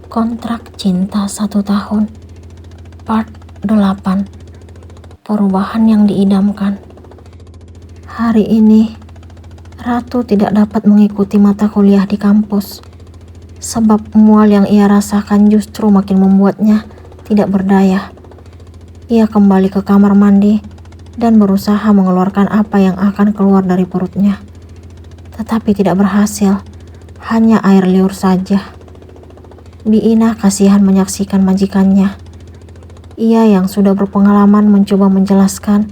Kontrak Cinta 1 tahun, Part 8. Perubahan yang diidamkan. Hari ini, Ratu tidak dapat mengikuti mata kuliah di kampus, sebab mual yang ia rasakan justru makin membuatnya tidak berdaya. Ia kembali ke kamar mandi dan berusaha mengeluarkan apa yang akan keluar dari perutnya. Tetapi tidak berhasil, hanya air liur saja. Biina kasihan menyaksikan majikannya. Ia yang sudah berpengalaman mencoba menjelaskan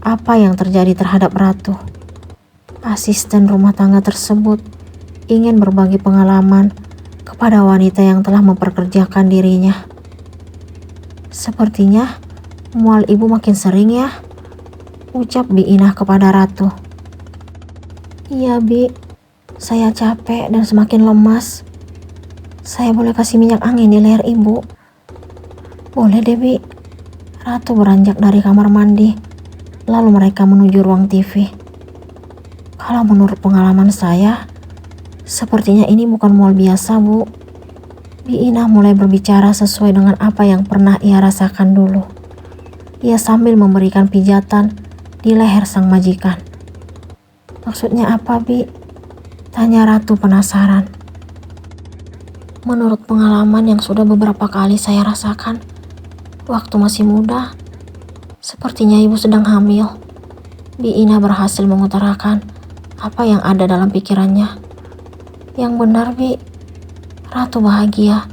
apa yang terjadi terhadap Ratu. Asisten rumah tangga tersebut ingin berbagi pengalaman kepada wanita yang telah memperkerjakan dirinya. Sepertinya mual ibu makin sering ya, ucap Biina kepada Ratu. Iya Bi, saya capek dan semakin lemas. Saya boleh kasih minyak angin di leher ibu? Boleh deh Bi. Ratu beranjak dari kamar mandi, lalu mereka menuju ruang TV. Kalau menurut pengalaman saya, sepertinya ini bukan mual biasa Bu. Biina mulai berbicara sesuai dengan apa yang pernah ia rasakan dulu. Ia sambil memberikan pijatan di leher sang majikan. Maksudnya apa Bi? Tanya Ratu penasaran. Menurut pengalaman yang sudah beberapa kali saya rasakan, waktu masih muda, sepertinya ibu sedang hamil. Biina berhasil mengutarakan apa yang ada dalam pikirannya. Yang benar Bi, Ratu bahagia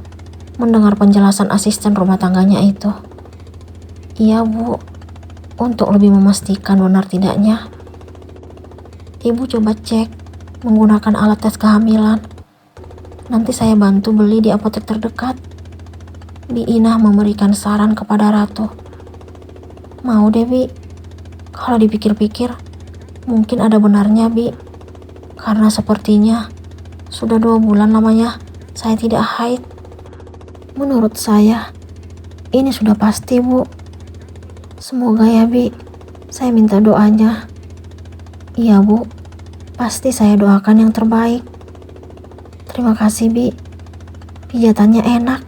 mendengar penjelasan asisten rumah tangganya itu. Iya Bu, untuk lebih memastikan benar tidaknya, ibu coba cek menggunakan alat tes kehamilan. Nanti saya bantu beli di apotek terdekat. Biina memberikan saran kepada Ratu. Mau deh Bi. Kalau dipikir-pikir, mungkin ada benarnya Bi. Karena sepertinya sudah 2 bulan lamanya saya tidak haid. Menurut saya, ini sudah pasti Bu. Semoga ya Bi. Saya minta doanya. Iya Bu, pasti saya doakan yang terbaik. Terima kasih Bi. Pijatannya enak.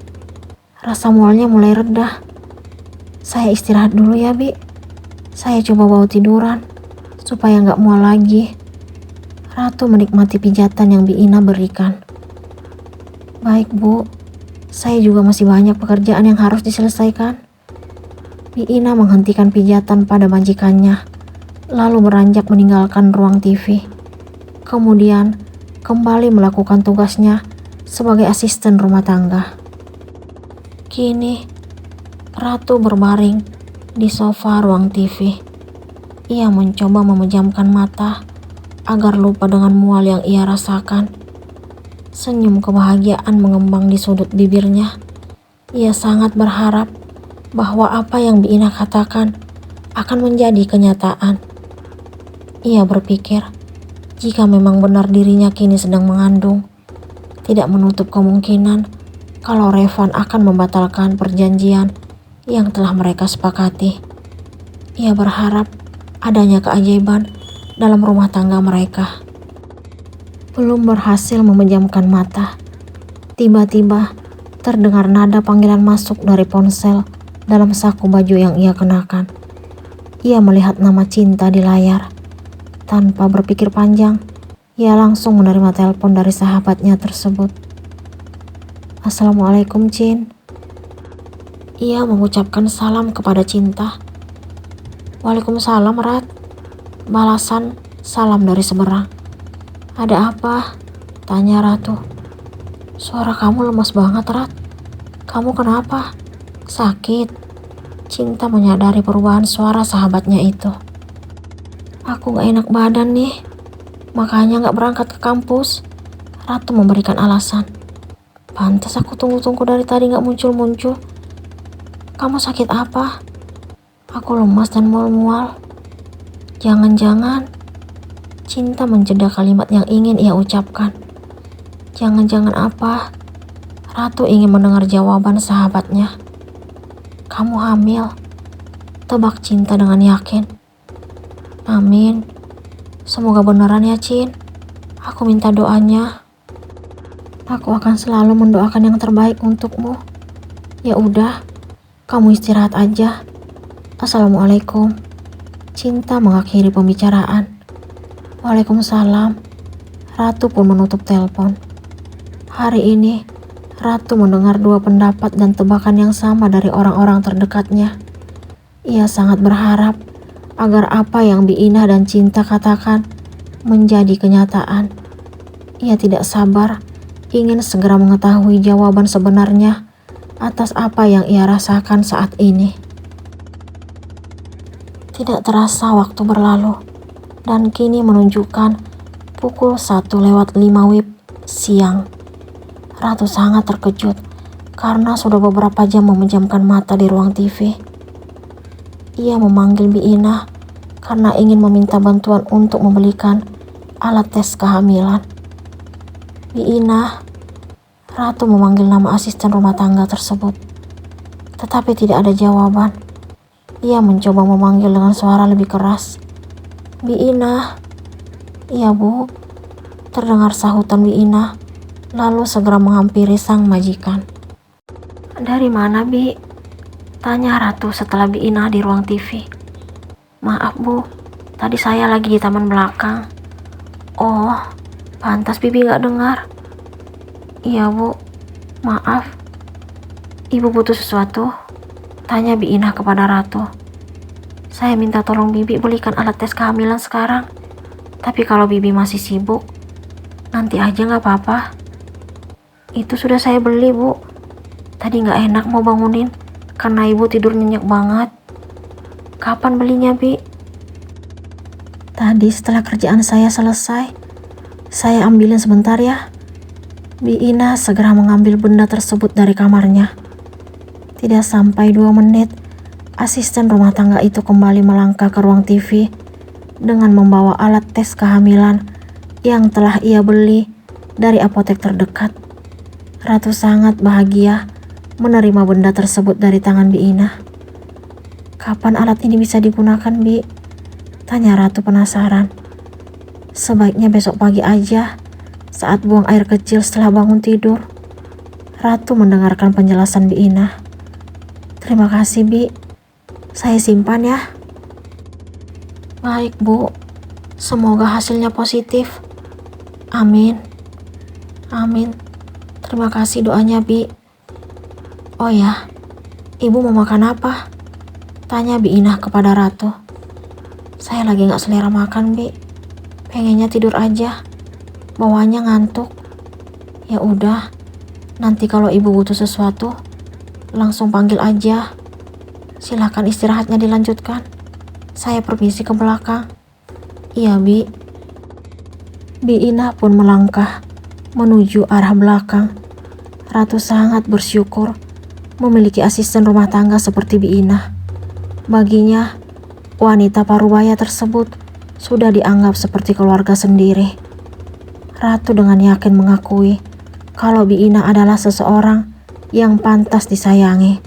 Rasa mualnya mulai reda. Saya istirahat dulu ya Bi. Saya coba bawa tiduran supaya nggak mual lagi. Ratu menikmati pijatan yang Biina berikan. Baik Bu, saya juga masih banyak pekerjaan yang harus diselesaikan. Biina menghentikan pijatan pada majikannya, lalu beranjak meninggalkan ruang TV. Kemudian kembali melakukan tugasnya sebagai asisten rumah tangga. Kini, Ratu berbaring di sofa ruang TV. Ia mencoba memejamkan mata agar lupa dengan mual yang ia rasakan. Senyum kebahagiaan mengembang di sudut bibirnya. Ia sangat berharap bahwa apa yang Biina katakan akan menjadi kenyataan. Ia berpikir, jika memang benar dirinya kini sedang mengandung, tidak menutup kemungkinan kalau Revan akan membatalkan perjanjian yang telah mereka sepakati. Ia berharap adanya keajaiban dalam rumah tangga mereka. Belum berhasil memejamkan mata, tiba-tiba terdengar nada panggilan masuk dari ponsel dalam saku baju yang ia kenakan. Ia melihat nama Cinta di layar. Tanpa berpikir panjang, ia langsung menerima telepon dari sahabatnya tersebut. Assalamualaikum Cin. Ia mengucapkan salam kepada Cinta. Waalaikumsalam Rat. Balasan salam dari seberang. Ada apa? Tanya Ratu. Suara kamu lemas banget Rat. Kamu kenapa? Sakit? Cinta menyadari perubahan suara sahabatnya itu. Aku gak enak badan nih, makanya gak berangkat ke kampus. Ratu memberikan alasan. Pantas aku tunggu-tunggu dari tadi gak muncul-muncul. Kamu sakit apa? Aku lemas dan mual-mual. Jangan-jangan. Cinta menjeda kalimat yang ingin ia ucapkan. Jangan-jangan apa? Ratu ingin mendengar jawaban sahabatnya. Kamu hamil. Tebak Cinta dengan yakin. Amin. Semoga beneran ya Cin. Aku minta doanya. Aku akan selalu mendoakan yang terbaik untukmu. Ya udah, kamu istirahat aja. Assalamualaikum. Cinta mengakhiri pembicaraan. Waalaikumsalam. Ratu pun menutup telepon. Hari ini, Ratu mendengar dua pendapat dan tebakan yang sama dari orang-orang terdekatnya. Ia sangat berharap agar apa yang Bi Inah dan Cinta katakan menjadi kenyataan. Ia tidak sabar ingin segera mengetahui jawaban sebenarnya atas apa yang ia rasakan saat ini. Tidak terasa waktu berlalu dan kini menunjukkan pukul 1:05 WIB siang. Ratu sangat terkejut karena sudah beberapa jam memejamkan mata di ruang TV. Ia memanggil Bi Inah karena ingin meminta bantuan untuk membelikan alat tes kehamilan. Bi Inah, Ratu memanggil nama asisten rumah tangga tersebut, tetapi tidak ada jawaban. Ia mencoba memanggil dengan suara lebih keras. Bi Inah. Iya Bu, terdengar sahutan Bi Inah, lalu segera menghampiri sang majikan. Dari mana Bi? Tanya Ratu setelah Bi Inah di ruang TV. Maaf Bu, tadi saya lagi di taman belakang. Oh, pantas Bibi gak dengar. Iya Bu, maaf. Ibu butuh sesuatu? Tanya Bi Inah kepada Ratu. Saya minta tolong Bibi belikan alat tes kehamilan sekarang. Tapi kalau Bibi masih sibuk, nanti aja gak apa-apa. Itu sudah saya beli Bu. Tadi gak enak mau bangunin karena Ibu tidur nyenyak banget. Kapan belinya Bi? Tadi setelah kerjaan saya selesai. Saya ambilin sebentar ya. Bi Inah segera mengambil benda tersebut dari kamarnya. Tidak sampai 2 menit, asisten rumah tangga itu kembali melangkah ke ruang TV dengan membawa alat tes kehamilan yang telah ia beli dari apotek terdekat. Ratu sangat bahagia menerima benda tersebut dari tangan Bi Inah. Kapan alat ini bisa digunakan, Bi? Tanya Ratu penasaran. Sebaiknya besok pagi aja, saat buang air kecil setelah bangun tidur. Ratu mendengarkan penjelasan Bi Inah. Terima kasih Bi, saya simpan ya. Baik Bu, semoga hasilnya positif. Amin. Amin. Terima kasih doanya Bi. Oh ya, Ibu mau makan apa? Tanya Bi Inah kepada Ratu. Saya lagi gak selera makan Bi, pengennya tidur aja, bawaannya ngantuk. Ya udah, nanti kalau Ibu butuh sesuatu, langsung panggil aja. Silahkan istirahatnya dilanjutkan. Saya permisi ke belakang. Iya Bi. Bi Inah pun melangkah menuju arah belakang. Ratu sangat bersyukur memiliki asisten rumah tangga seperti Bi Inah. Baginya, wanita parubaya tersebut sudah dianggap seperti keluarga sendiri. Ratu dengan yakin mengakui kalau Bi Inah adalah seseorang yang pantas disayangi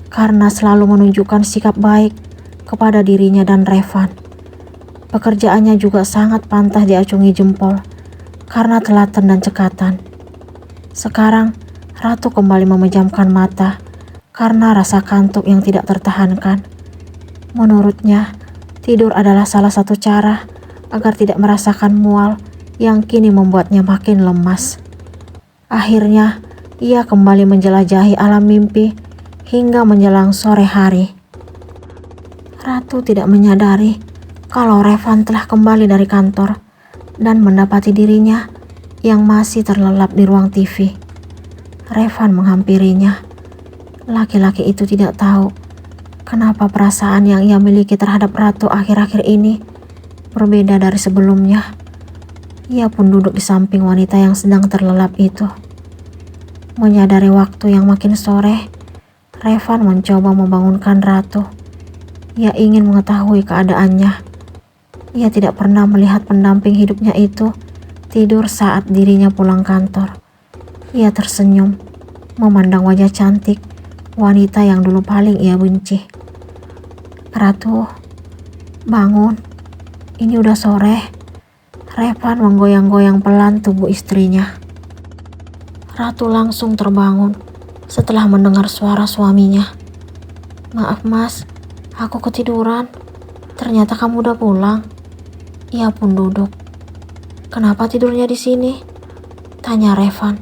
karena selalu menunjukkan sikap baik kepada dirinya dan Revan. Pekerjaannya juga sangat pantas diacungi jempol karena telaten dan cekatan. Sekarang Ratu kembali memejamkan mata karena rasa kantuk yang tidak tertahankan. Menurutnya, tidur adalah salah satu cara agar tidak merasakan mual yang kini membuatnya makin lemas. Akhirnya, ia kembali menjelajahi alam mimpi hingga menjelang sore hari. Ratu tidak menyadari kalau Revan telah kembali dari kantor dan mendapati dirinya yang masih terlelap di ruang TV. Revan menghampirinya. Laki-laki itu tidak tahu kenapa perasaan yang ia miliki terhadap Ratu akhir-akhir ini berbeda dari sebelumnya. Ia pun duduk di samping wanita yang sedang terlelap itu. Menyadari waktu yang makin sore, Revan mencoba membangunkan Ratu. Ia ingin mengetahui keadaannya. Ia tidak pernah melihat pendamping hidupnya itu tidur saat dirinya pulang kantor. Ia tersenyum, memandang wajah cantik wanita yang dulu paling ia benci. Ratu, bangun. Ini udah sore. Revan menggoyang-goyang pelan tubuh istrinya. Ratu langsung terbangun setelah mendengar suara suaminya. Maaf mas, aku ketiduran. Ternyata kamu udah pulang. Ia pun duduk. Kenapa tidurnya di sini? Tanya Revan.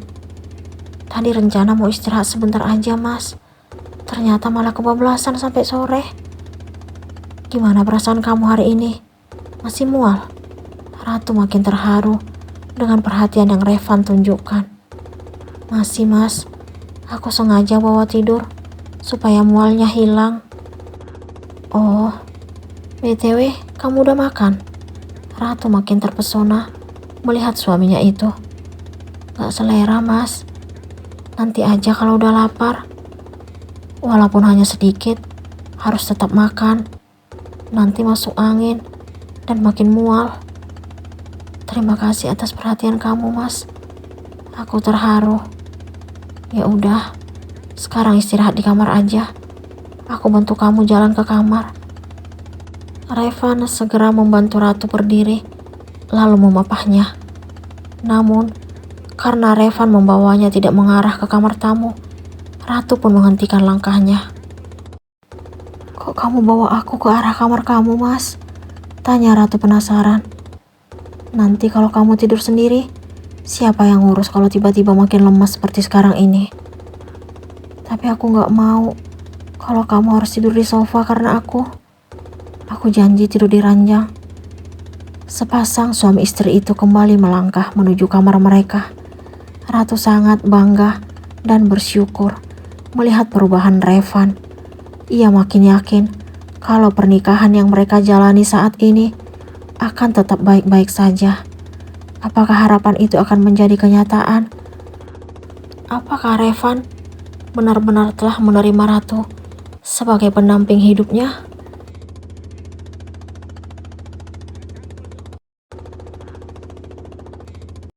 Tadi rencana mau istirahat sebentar aja mas. Ternyata malah kebablasan sampai sore. Gimana perasaan kamu hari ini? Masih mual? Ratu makin terharu dengan perhatian yang Revan tunjukkan. Masih mas, aku sengaja bawa tidur supaya mualnya hilang. Oh, BTW kamu udah makan? Ratu makin terpesona melihat suaminya itu. Gak selera mas, nanti aja kalau udah lapar. Walaupun hanya sedikit, harus tetap makan. Nanti masuk angin dan makin mual. Terima kasih atas perhatian kamu mas, aku terharu. Ya udah, sekarang istirahat di kamar aja. Aku bantu kamu jalan ke kamar. Revan segera membantu Ratu berdiri, lalu memapahnya. Namun, karena Revan membawanya tidak mengarah ke kamar tamu, Ratu pun menghentikan langkahnya. Kok kamu bawa aku ke arah kamar kamu, mas? Tanya Ratu penasaran. Nanti kalau kamu tidur sendiri, siapa yang ngurus kalau tiba-tiba makin lemas seperti sekarang ini? Tapi aku gak mau kalau kamu harus tidur di sofa karena aku janji tidur di ranjang. Sepasang suami istri itu kembali melangkah menuju kamar mereka. Ratu sangat bangga dan bersyukur melihat perubahan Revan. Ia makin yakin kalau pernikahan yang mereka jalani saat ini akan tetap baik-baik saja. Apakah harapan itu akan menjadi kenyataan? Apakah Revan benar-benar telah menerima Ratu sebagai pendamping hidupnya?